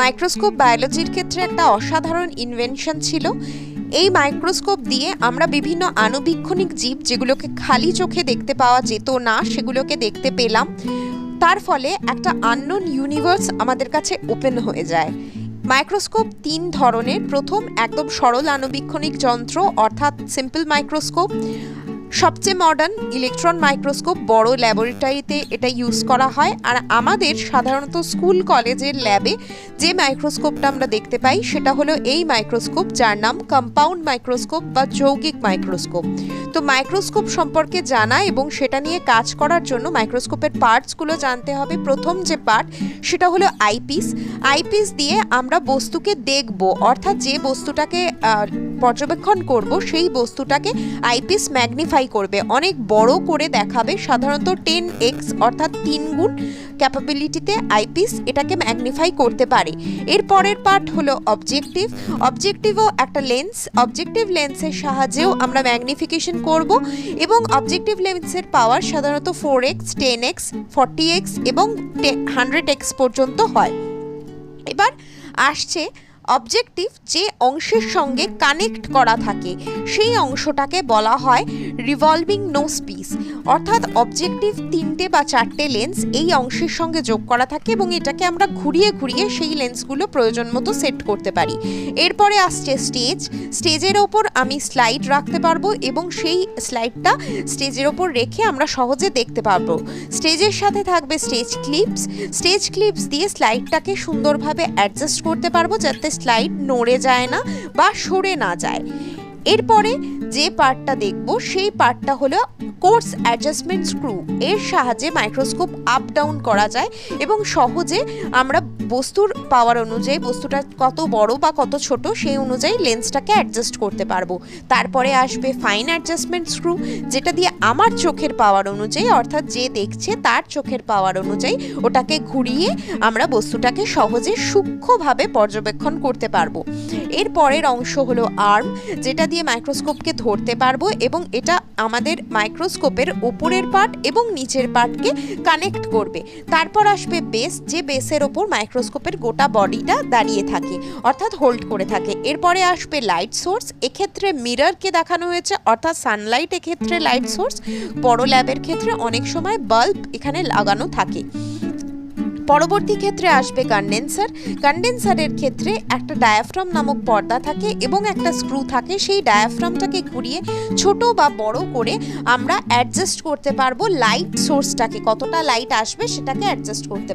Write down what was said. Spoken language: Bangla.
মাইক্রোস্কোপ বায়োলজির ক্ষেত্রে একটা অসাধারণ ইনভেনশন ছিল। এই মাইক্রোস্কোপ দিয়ে আমরা বিভিন্ন আণুবীক্ষণিক জীব যেগুলোকে খালি চোখে দেখতে পাওয়া যেত না সেগুলোকে দেখতে পেলাম। তার ফলে একটা আননোন ইউনিভার্স আমাদের কাছে ওপেন হয়ে যায়। মাইক্রোস্কোপ 3 ধরনের। প্রথম একদম সরল আণুবীক্ষণিক যন্ত্র অর্থাৎ সিম্পল মাইক্রোস্কোপ। সবচেয়ে মডার্ন ইলেকট্রন মাইক্রোস্কোপ, বড় ল্যাবরেটরিতে এটা ইউজ করা হয়। আর আমাদের সাধারণত স্কুল কলেজের ল্যাবে যে মাইক্রোস্কোপটা আমরা দেখতে পাই সেটা হলো এই মাইক্রোস্কোপ, যার নাম কম্পাউন্ড মাইক্রোস্কোপ বা যৌগিক মাইক্রোস্কোপ। তো মাইক্রোস্কোপ সম্পর্কে জানা এবং সেটা নিয়ে কাজ করার জন্য মাইক্রোস্কোপের পার্টসগুলো জানতে হবে। প্রথম যে পার্ট সেটা হলো আইপিস। আইপিস দিয়ে আমরা বস্তুকে দেখব, অর্থাৎ যে বস্তুটাকে পর্যবেক্ষণ করব সেই বস্তুটাকে আইপিস ম্যাগনিফাই করবে, অনেক বড় করে দেখাবে। সাধারণত 10x অর্থাৎ 3 গুণ ক্যাপাবিলিটিতে আইপিস এটাকে ম্যাগনিফাই করতে পারে। এর পরের পার্ট হলো অবজেক্টিভ। অবজেক্টিভও একটা লেন্স। অবজেক্টিভ লেন্সের সাহায্যেও আমরা ম্যাগনিফিকেশন করব এবং অবজেক্টিভ লেন্সের পাওয়ার সাধারণত 4x, 10x, 40x এবং 100x পর্যন্ত হয়। এবার আসছে অবজেক্টিভ। যে অংশের সঙ্গে কানেক্ট করা থাকে সেই অংশটাকে বলা হয় রিভলভিং নোজ পিস, অর্থাৎ অবজেক্টিভ 3টে বা 4টে লেন্স এই অংশের সঙ্গে যোগ করা থাকে এবং এটাকে আমরা ঘুরিয়ে ঘুরিয়ে সেই লেন্সগুলো প্রয়োজন মতো সেট করতে পারি। এরপরে আসছে স্টেজ। স্টেজের ওপর আমি স্লাইড রাখতে পারবো এবং সেই স্লাইডটা স্টেজের ওপর রেখে আমরা সহজে দেখতে পারবো। স্টেজের সাথে থাকবে স্টেজ ক্লিপস। স্টেজ ক্লিপস দিয়ে স্লাইডটাকে সুন্দরভাবে অ্যাডজাস্ট করতে পারবো যাতে স্লাইড নড়ে যায় না বা সরে না যায়। এরপরে যে পার্টটা দেখব সেই পার্টটা হলো কোর্স অ্যাডজাস্টমেন্ট স্ক্রু। এর সাহায্যে মাইক্রোস্কোপ আপ ডাউন করা যায় এবং সহজে আমরা বস্তুর পাওয়ার অনুযায়ী, বস্তুটা কত বড় বা কত ছোট সেই অনুযায়ী লেন্সটাকে অ্যাডজাস্ট করতে পারবো। তারপরে আসবে ফাইন অ্যাডজাস্টমেন্ট স্ক্রু, যেটা দিয়ে আমার চোখের পাওয়ার অনুযায়ী, অর্থাৎ যে দেখছে তার চোখের পাওয়ার অনুযায়ী ওটাকে ঘুরিয়ে আমরা বস্তুটাকে সহজে সূক্ষ্মভাবে পর্যবেক্ষণ করতে পারবো। এর পরের অংশ হলো আর্ম, যেটা দিয়ে মাইক্রোস্কোপকে ধরতে পারবো এবং এটা আমাদের মাইক্রোস্কোপের উপরের পার্ট এবং নিচের পার্টকে কানেক্ট করবে। তারপর আসবে বেস, যে বেসের ওপর মাইক্রোস্কোপের গোটা বডিটা দাঁড়িয়ে থাকে অর্থাৎ হোল্ড করে থাকে। এরপরে আসবে লাইট সোর্স। এক্ষেত্রে মিররকে দেখানো হয়েছে, অর্থাৎ সানলাইট এক্ষেত্রে লাইট সোর্স। বড় ল্যাবের ক্ষেত্রে অনেক সময় বাল্ব এখানে লাগানো থাকে। পরবর্তী ক্ষেত্রে আসবে কন্ডেন্সার। কন্ডেন্সারের ক্ষেত্রে একটা ডায়াফ্রাম নামক পর্দা থাকে এবং একটা স্ক্রু থাকে। সেই ডায়াফ্রামটাকে ঘুরিয়ে ছোট বা বড় করে আমরা অ্যাডজাস্ট করতে পারবো লাইট সোর্সটাকে, কতটা লাইট আসবে সেটাকে অ্যাডজাস্ট করতে পারবো।